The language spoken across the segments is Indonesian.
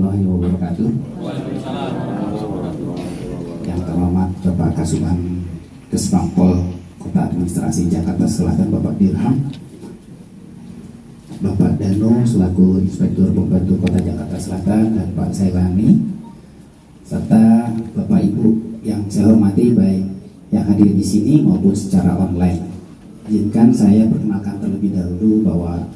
warahmatullahi wabarakatuh. Yang terhormat Bapak Kasubag Kesbangpol Kota Administrasi Jakarta Selatan Bapak Dirham, Bapak Dano selaku Inspektur Pembantu Kota Jakarta Selatan, dan Pak Sailani, serta Bapak Ibu yang saya hormati baik yang hadir di sini maupun secara online. Izinkan saya perkenalkan terlebih dahulu bahwa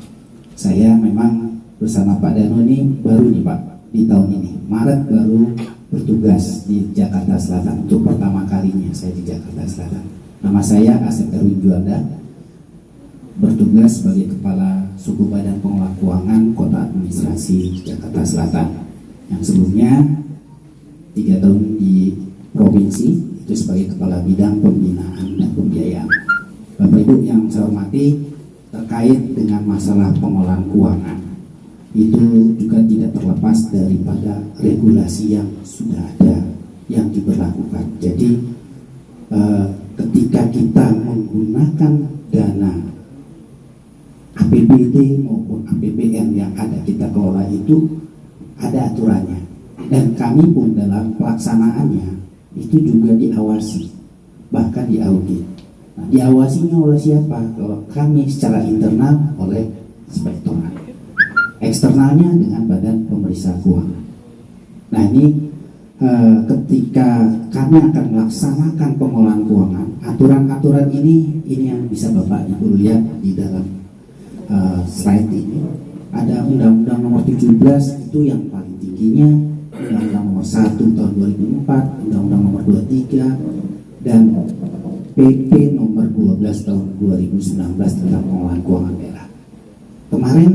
saya memang bersama Pak Dano ini baru nih Pak, di tahun ini Maret baru bertugas di Jakarta Selatan untuk pertama kalinya saya di Jakarta Selatan. Nama saya Asep Erwin Juanda, bertugas sebagai Kepala Suku Badan Pengelola Keuangan Kota Administrasi Jakarta Selatan, yang sebelumnya 3 tahun di provinsi itu sebagai Kepala Bidang Pembinaan dan Pembiayaan. Bapak Ibu yang saya hormati, terkait dengan masalah pengelolaan keuangan itu juga tidak terlepas daripada regulasi yang sudah ada yang diberlakukan. Jadi ketika kita menggunakan dana APBD maupun APBN yang ada kita kelola itu ada aturannya, dan kami pun dalam pelaksanaannya itu juga diawasi, bahkan diaudit. Nah, diawasinya oleh siapa? Kalau kami secara internal oleh inspektorat, eksternalnya dengan Badan Pemeriksa Keuangan. Nah ini ketika kami akan melaksanakan pengelolaan keuangan, aturan-aturan ini yang bisa Bapak Ibu lihat di dalam slide ini. Ada Undang-Undang Nomor 17 itu yang paling tingginya, Undang-Undang Nomor 1 tahun 2004, Undang-Undang Nomor 23, dan PP Nomor 12 tahun 2019 tentang pengelolaan keuangan daerah. Kemarin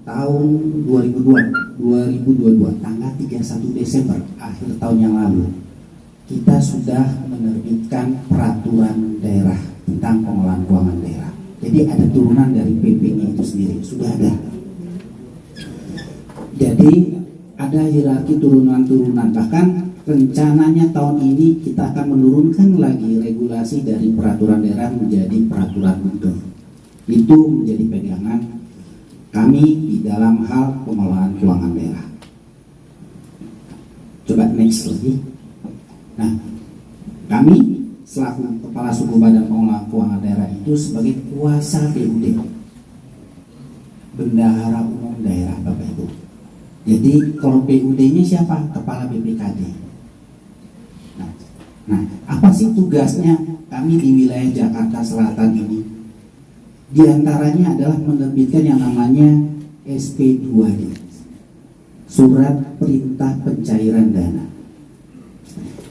tahun 2022 tanggal 31 Desember akhir tahun yang lalu kita sudah menerbitkan peraturan daerah tentang pengelolaan keuangan daerah. Jadi ada turunan dari PP-nya itu sendiri, sudah ada. Jadi ada hierarki turunan-turunan, bahkan rencananya tahun ini kita akan menurunkan lagi regulasi dari peraturan daerah menjadi peraturan gubernur. Itu menjadi pegangan kami di dalam hal pengelolaan keuangan daerah. Coba next lagi. Nah, kami selaku Kepala Suku Badan Pengelolaan Keuangan Daerah itu sebagai kuasa BUD, Bendahara Umum Daerah, Bapak Ibu. Jadi kalau BUD-nya siapa? Kepala BPKD. Nah, apa sih tugasnya kami di wilayah Jakarta Selatan ini? Di antaranya adalah menerbitkan yang namanya SP2D, Surat Perintah Pencairan Dana.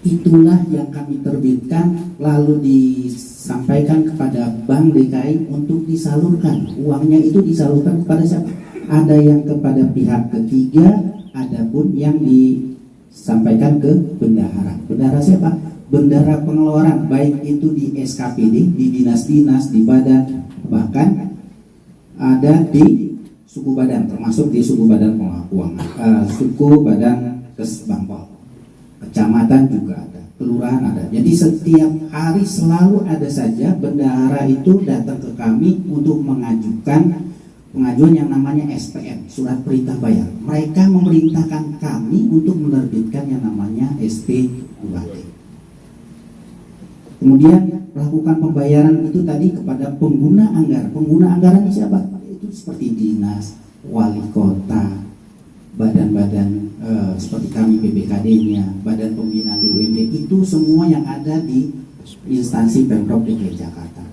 Itulah yang kami terbitkan lalu disampaikan kepada Bank DKI untuk disalurkan. Uangnya itu disalurkan kepada siapa? Ada yang kepada pihak ketiga, ada pun yang disampaikan ke bendahara. Bendahara siapa? Bendahara pengeluaran, baik itu di SKPD, di dinas-dinas, di badan, bahkan ada di suku badan, termasuk di suku badan pengelola keuangan, suku badan Kesbangpol, kecamatan juga ada, kelurahan ada. Jadi setiap hari selalu ada saja bendahara itu datang ke kami untuk mengajukan pengajuan yang namanya SPM, Surat Perintah Bayar. Mereka memerintahkan kami untuk menerbitkan yang namanya SP2D. Kemudian melakukan pembayaran itu tadi kepada pengguna anggaran. Pengguna anggaran siapa? Itu seperti dinas, wali kota, badan-badan seperti kami BPKD-nya, Badan Pembinaan BUMD, itu semua yang ada di instansi Pemprov DKI Jakarta.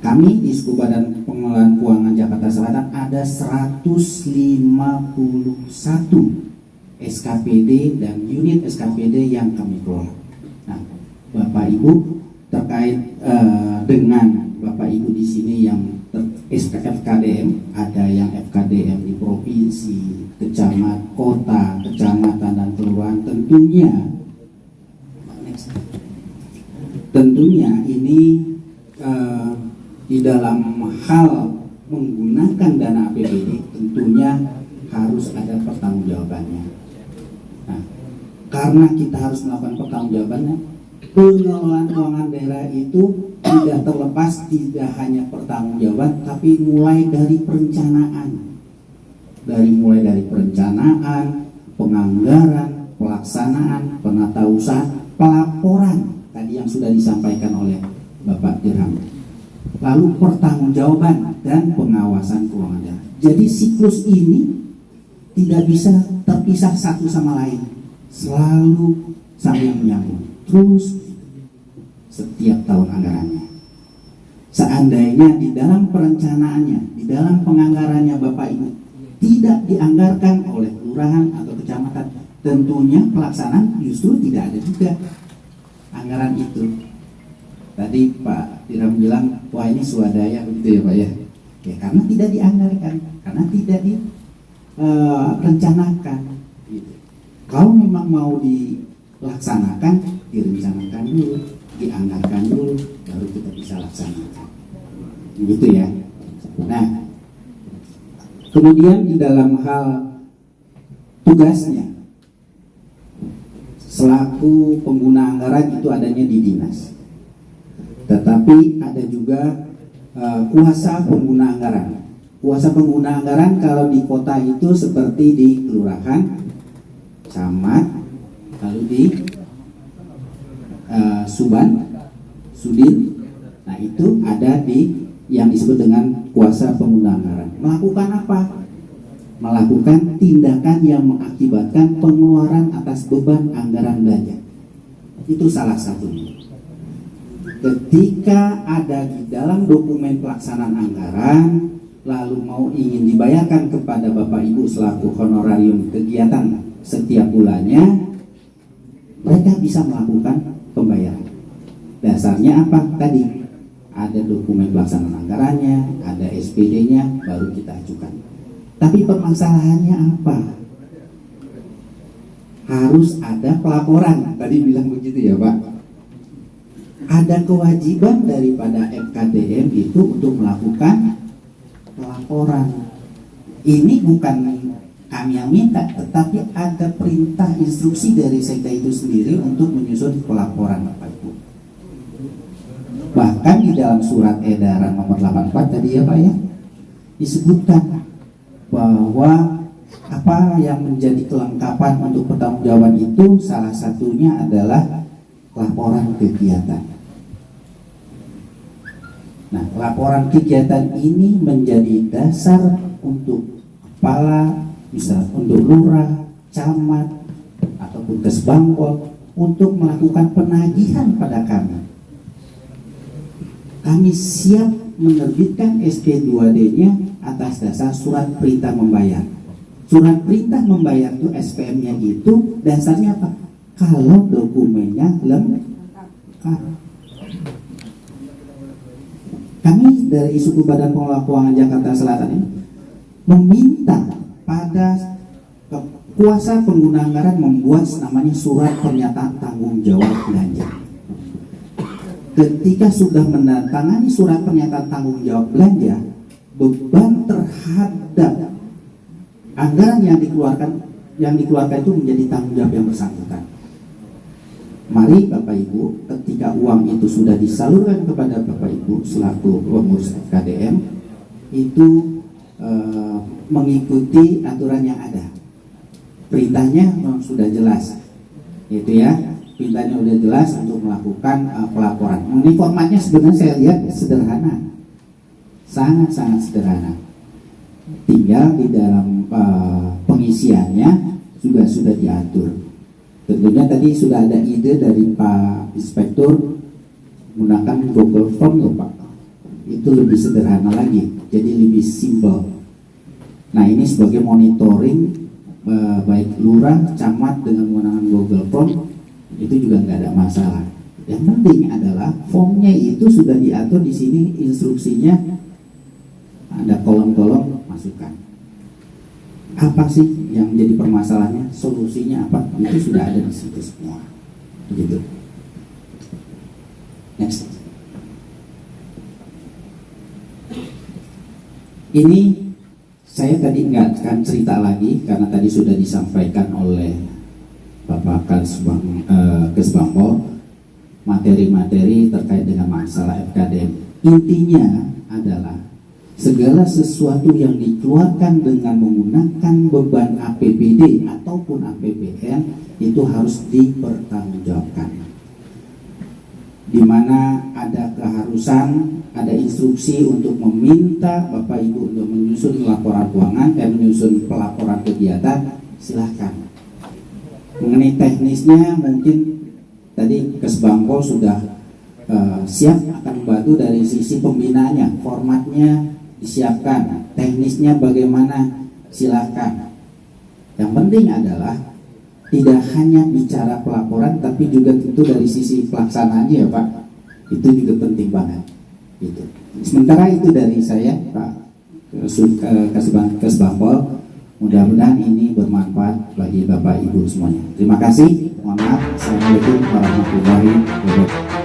Kami di Suku Badan Pengelolaan Keuangan Jakarta Selatan ada 151 SKPD dan unit SKPD yang kami kelola. Nah, Bapak Ibu terkait dengan Bapak Ibu di sini yang FKDM, ada yang FKDM di provinsi, kecamatan, kota, kecamatan dan kelurahan, tentunya ini di dalam hal menggunakan dana APBD tentunya harus ada pertanggungjawabannya. Nah, karena kita harus melakukan pertanggungjawabannya, pengelolaan keuangan daerah itu tidak terlepas, tidak hanya pertanggungjawaban, tapi mulai dari perencanaan. mulai dari perencanaan, penganggaran, pelaksanaan, penatausahaan, pelaporan tadi yang sudah disampaikan oleh Bapak Dirham. Lalu pertanggungjawaban dan pengawasan keuangan daerah. Jadi siklus ini tidak bisa terpisah satu sama lain, selalu saling menyambung terus setiap tahun anggarannya. Seandainya di dalam perencanaannya, di dalam penganggarannya Bapak Ibu tidak dianggarkan oleh kelurahan atau kecamatan, tentunya pelaksanaan justru tidak ada juga anggaran itu. Tadi Pak Dirham bilang, wah ini swadaya begitu ya Pak ya. Ya karena tidak dianggarkan, karena tidak direncanakan. Gitu. Kalau memang mau dilaksanakan, direncanakan dulu, dianggarkan dulu, baru kita bisa laksanakan. Begitu ya. Nah, kemudian di dalam hal tugasnya, selaku pengguna anggaran itu adanya di dinas. Tetapi ada juga kuasa pengguna anggaran. Kuasa pengguna anggaran kalau di kota itu seperti di kelurahan, camat, lalu di Suban, Sudin. Nah itu ada di yang disebut dengan kuasa pengguna anggaran. Melakukan apa? Melakukan tindakan yang mengakibatkan pengeluaran atas beban anggaran belanja. Itu salah satunya. Ketika ada di dalam dokumen pelaksanaan anggaran, lalu mau ingin dibayarkan kepada Bapak Ibu selaku honorarium kegiatan setiap bulannya, mereka bisa melakukan pembayaran. Dasarnya apa? Tadi ada dokumen pelaksanaan anggarannya, ada SPD-nya, baru kita ajukan. Tapi permasalahannya apa? Harus ada pelaporan. Tadi bilang begitu ya Pak. Ada kewajiban daripada FKDM itu untuk melakukan pelaporan. Ini bukan kami yang minta, tetapi ada perintah instruksi dari Sekda itu sendiri untuk menyusun pelaporan Bapak Ibu. Bahkan di dalam surat edaran nomor 84 tadi ya Pak ya, disebutkan bahwa apa yang menjadi kelengkapan untuk pertanggungjawaban itu salah satunya adalah laporan kegiatan. Nah, laporan kegiatan ini menjadi dasar untuk kepala, misal untuk lurah, camat, ataupun kesbangpol untuk melakukan penagihan pada kami. Kami siap menerbitkan SP2D-nya atas dasar surat perintah membayar. Surat perintah membayar itu SPM-nya itu dasarnya apa? Kalau dokumennya lengkap. Kami dari Suku Badan Pengelola Keuangan Jakarta Selatan ini meminta pada kuasa pengguna anggaran membuat namanya surat pernyataan tanggung jawab belanja. Ketika sudah menandatangani surat pernyataan tanggung jawab belanja, beban terhadap anggaran yang dikeluarkan itu menjadi tanggung jawab yang bersangkutan. Mari Bapak Ibu, ketika uang itu sudah disalurkan kepada Bapak Ibu selaku pengurus FKDM, itu mengikuti aturan yang ada. Perintahnya memang sudah jelas, itu ya. Perintahnya sudah jelas untuk melakukan pelaporan. Ini formatnya sebenarnya saya lihat sederhana, sangat-sangat sederhana. Tinggal di dalam pengisiannya juga sudah diatur. Tentunya tadi sudah ada ide dari Pak Inspektur menggunakan Google Form ya Pak. Itu lebih sederhana lagi, jadi lebih simpel. Nah ini sebagai monitoring baik lurah, camat dengan menggunakan Google Form itu juga nggak ada masalah. Yang penting adalah formnya itu sudah diatur di sini, instruksinya ada kolom-kolom masukkan. Apa sih yang menjadi permasalahannya, solusinya apa, itu sudah ada di situ semua. Begitu. Next. Ini saya tadi nggak akan cerita lagi karena tadi sudah disampaikan oleh Bapak Kesbangpol materi-materi terkait dengan masalah FKDM. Intinya adalah segala sesuatu yang dikeluarkan dengan menggunakan beban APBD ataupun APBN itu harus dipertanggungjawabkan. Di mana ada keharusan, ada instruksi untuk meminta Bapak Ibu untuk menyusun laporan keuangan dan menyusun pelaporan kegiatan, silahkan. Mengenai teknisnya mungkin tadi Kesbangpol sudah siap akan membantu dari sisi pembinaannya, formatnya disiapkan, teknisnya bagaimana, silakan. Yang penting adalah tidak hanya bicara pelaporan, tapi juga tentu dari sisi pelaksanaannya ya Pak, itu juga penting banget. Gitu. Sementara itu dari saya Pak Kesbangpol, mudah-mudahan ini bermanfaat bagi Bapak Ibu semuanya. Terima kasih. Mohon maaf. Assalamualaikum warahmatullahi wabarakatuh.